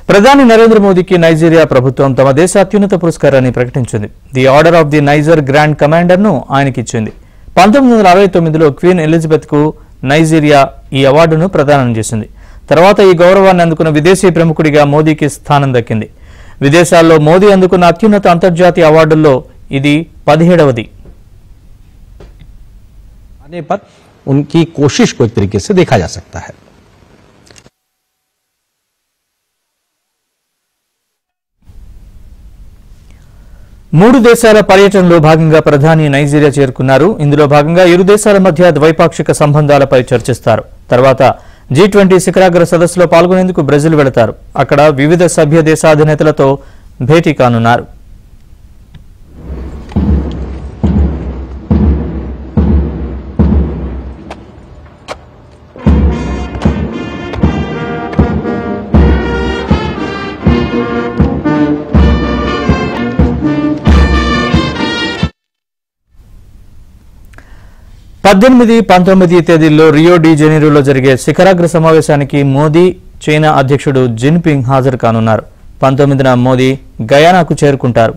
ప్రధాని నరేంద్ర మోదీకి నైజీరియా ప్రభుత్వం తమ దేశ అత్యున్నత పురస్కారాన్ని ప్రకటించింది. The order of the Niger grand కమాండర్ను ఆయనకి ఇచ్చింది. 1969లో క్వీన్ ఎలిజబెత్కు నైజీరియా ఈ అవార్డును ప్రదానం చేసింది. తర్వాత ఈ గౌరవాన్ని అందుకున్న విదేశీ ప్రముఖుడిగా మోదీకి స్థానం దక్కింది. విదేశాల్లో మోదీ అందుకున్న అత్యున్నత అంతర్జాతీయ అవార్డుల్లో ఇది 17వది. आने पर उनकी कोशिश को एक तरीके से देखा जा सकता है. మూడు దేశాల పర్యటనలో భాగంగా ప్రధాని నైజీరియా చేరుకున్నారు. ఇందులో భాగంగా ఇరు దేశాల మధ్య ద్వైపాక్షిక సంబంధాలపై చర్చిస్తారు. తర్వాత G20 శిఖరాగ్ర సదస్సులో పాల్గొనేందుకు బ్రెజిల్ వెళతారు. అక్కడ వివిధ సభ్య దేశాధినేతలతో భేటీ కానున్నారు. పద్దెనిమిది, 19 తేదీల్లో రియో డి జనీరోలో జరిగే శిఖరాగ్ర సమావేశానికి మోదీ, చైనా అధ్యక్షుడు జిన్పింగ్ హాజరు కానున్నారు. 19న మోదీ గయానాకు చేరుకుంటారు.